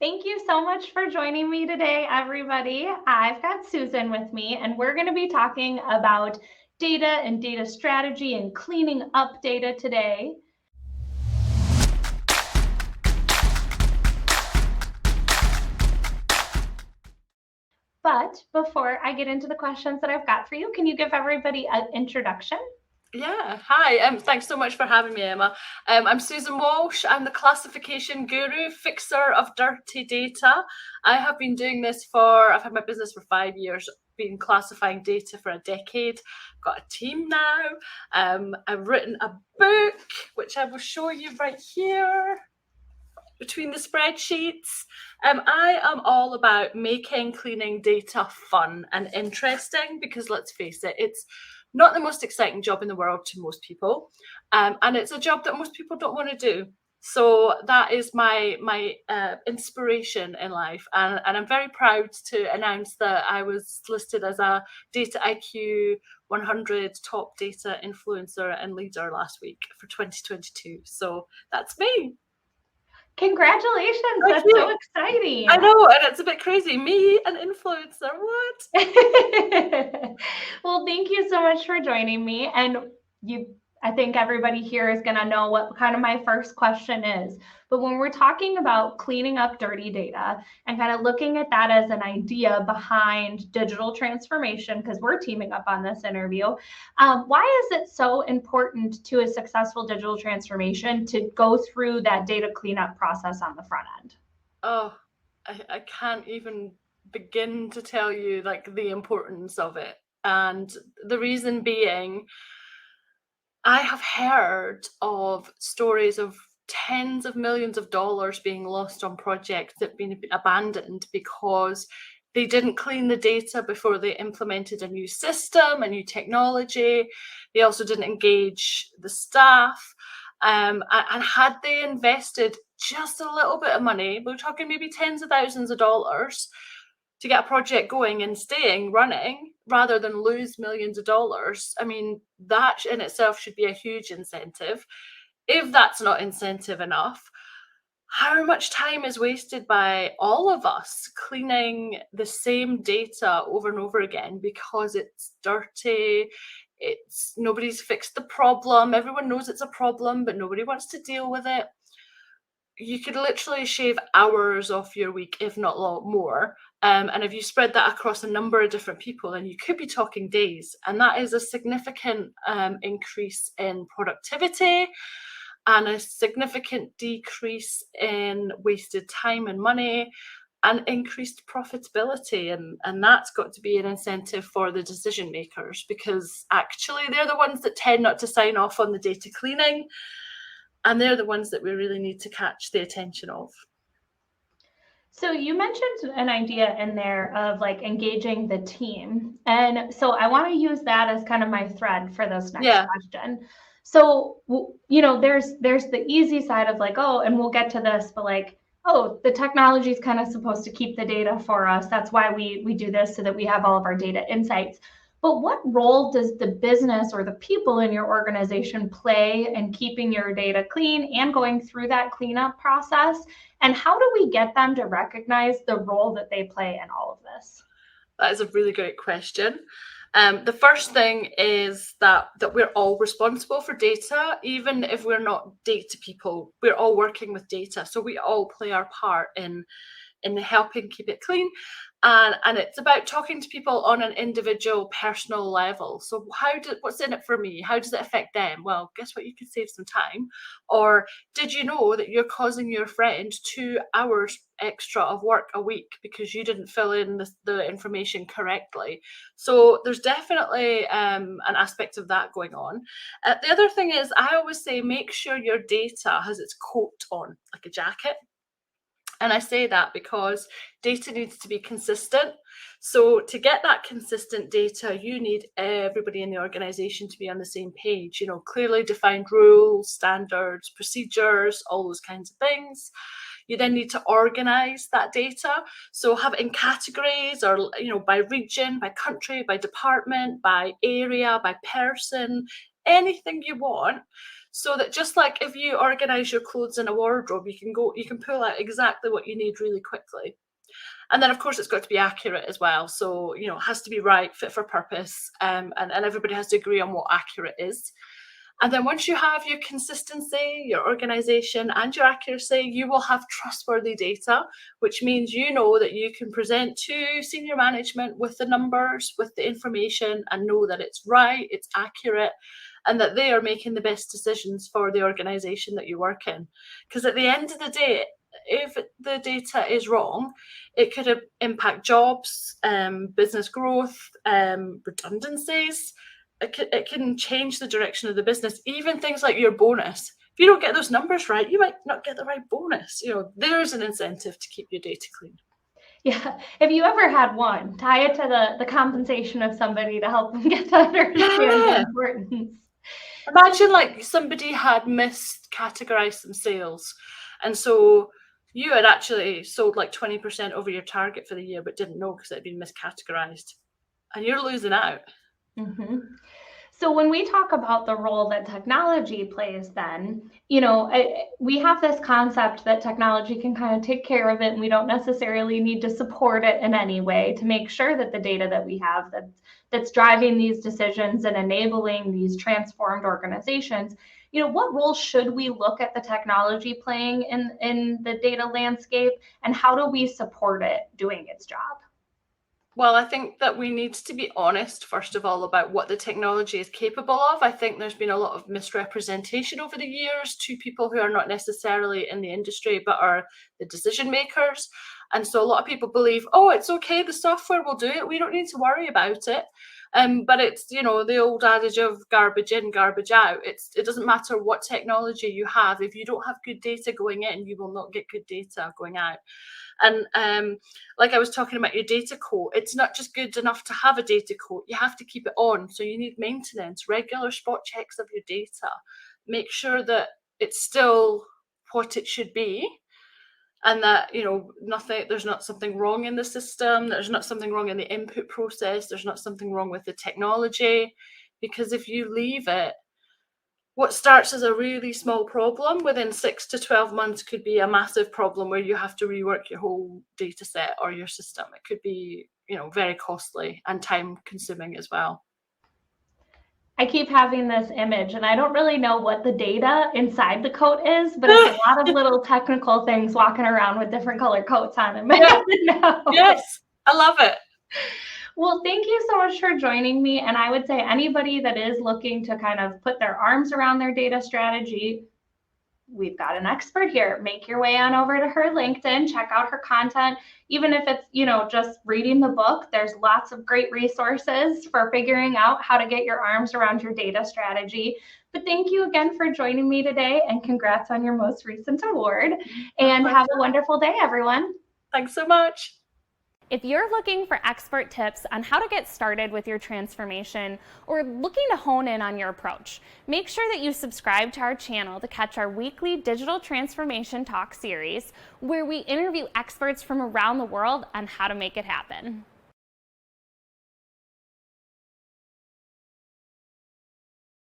Thank you so much for joining me today, everybody. I've got Susan with me, and we're going to be talking about data and data strategy and cleaning up data today. But before I get into the questions that I've got for you, can you give everybody an introduction? Yeah, hi. Thanks so much for having me, Emma. I'm Susan Walsh. I'm the classification guru, fixer of dirty data. I've had my business for 5 years, been classifying data for a decade. Got a team now. I've written a book, which I will show you right here between the spreadsheets. I am all about making cleaning data fun and interesting because let's face it, it's not the most exciting job in the world to most people, and it's a job that most people don't want to do. So that is my inspiration in life, and I'm very proud to announce that I was listed as a Data IQ 100 top data influencer and leader last week for 2022. So that's me. Congratulations, Thank that's so you. exciting. I know, and it's a bit crazy. Me, an influencer, what? Well, thank you so much for joining me. And I think everybody here is going to know what kind of my first question is. But when we're talking about cleaning up dirty data and kind of looking at that as an idea behind digital transformation, because we're teaming up on this interview, why is it so important to a successful digital transformation to go through that data cleanup process on the front end? Oh, I can't even begin to tell you like the importance of it. And the reason being, I have heard of stories of tens of millions of dollars being lost on projects that have been abandoned because they didn't clean the data before they implemented a new system, a new technology. They also didn't engage the staff. And had they invested just a little bit of money, we're talking maybe tens of thousands of dollars, to get a project going and staying running rather than lose millions of dollars. I mean, that in itself should be a huge incentive. If that's not incentive enough, how much time is wasted by all of us cleaning the same data over and over again because it's dirty? It's nobody's fixed the problem. Everyone knows it's a problem, but nobody wants to deal with it. You could literally shave hours off your week, if not a lot more. And if you spread that across a number of different people, then you could be talking days. And that is a significant increase in productivity and a significant decrease in wasted time and money and increased profitability. And that's got to be an incentive for the decision makers because actually they're the ones that tend not to sign off on the data cleaning. And they're the ones that we really need to catch the attention of. So you mentioned an idea in there of like engaging the team. And so I want to use that as kind of my thread for this next question. So, there's the easy side of like, oh, and we'll get to this, but like, oh, the technology is kind of supposed to keep the data for us. That's why we do this so that we have all of our data insights. But what role does the business or the people in your organization play in keeping your data clean and going through that cleanup process? And how do we get them to recognize the role that they play in all of this? That is a really great question. The first thing is that we're all responsible for data, even if we're not data people. We're all working with data, so we all play our part in helping keep it clean. And it's about talking to people on an individual personal level. So what's in it for me? How does it affect them? Well, guess what? You can save some time. Or did you know that you're causing your friend 2 hours extra of work a week because you didn't fill in the information correctly? So there's definitely an aspect of that going on. The other thing is, I always say, make sure your data has its coat on, like a jacket. And I say that because data needs to be consistent. So to get that consistent data, you need everybody in the organization to be on the same page, clearly defined rules, standards, procedures, all those kinds of things. You then need to organize that data. So have it in categories or, by region, by country, by department, by area, by person, anything you want, so that just like if you organize your clothes in a wardrobe, you can pull out exactly what you need really quickly. And then, of course, it's got to be accurate as well. So, it has to be right, fit for purpose, and everybody has to agree on what accurate is. And then once you have your consistency, your organization, and your accuracy, you will have trustworthy data, which means you know that you can present to senior management with the numbers, with the information, and know that it's right, it's accurate, and that they are making the best decisions for the organization that you work in. Because at the end of the day, if the data is wrong, it could impact jobs, business growth, redundancies. It can change the direction of the business, even things like your bonus. If you don't get those numbers right, you might not get the right bonus. There's an incentive to keep your data clean. Yeah. If you ever had one, tie it to the compensation of somebody to help them get to understand the importance. Imagine like somebody had miscategorized some sales. And so you had actually sold like 20% over your target for the year, but didn't know because it had been miscategorized. And you're losing out. Mm-hmm. So when we talk about the role that technology plays, then, we have this concept that technology can kind of take care of it, and we don't necessarily need to support it in any way to make sure that the data that we have that's driving these decisions and enabling these transformed organizations, what role should we look at the technology playing in the data landscape, and how do we support it doing its job? Well, I think that we need to be honest, first of all, about what the technology is capable of. I think there's been a lot of misrepresentation over the years to people who are not necessarily in the industry, but are the decision makers. And so a lot of people believe, oh, it's okay, the software will do it. We don't need to worry about it. But it's, the old adage of garbage in, garbage out. It doesn't matter what technology you have. If you don't have good data going in, you will not get good data going out. And like I was talking about your data coat, it's not just good enough to have a data coat. You have to keep it on. So you need maintenance, regular spot checks of your data. Make sure that it's still what it should be, and that there's not something wrong in the system, there's not something wrong in the input process, there's not something wrong with the technology. Because if you leave it, what starts as a really small problem within 6 to 12 months could be a massive problem where you have to rework your whole data set or your system. It could be very costly and time consuming as well. I keep having this image, and I don't really know what the data inside the coat is, but it's a lot of little technical things walking around with different color coats on them. Yeah. Yes, I love it. Well, thank you so much for joining me. And I would say anybody that is looking to kind of put their arms around their data strategy, we've got an expert here. Make your way on over to her LinkedIn, check out her content. Even if it's, just reading the book, there's lots of great resources for figuring out how to get your arms around your data strategy. But thank you again for joining me today, and congrats on your most recent award. And have a wonderful day, everyone. Thanks so much. If you're looking for expert tips on how to get started with your transformation or looking to hone in on your approach, make sure that you subscribe to our channel to catch our weekly Digital Transformation Talk series, where we interview experts from around the world on how to make it happen.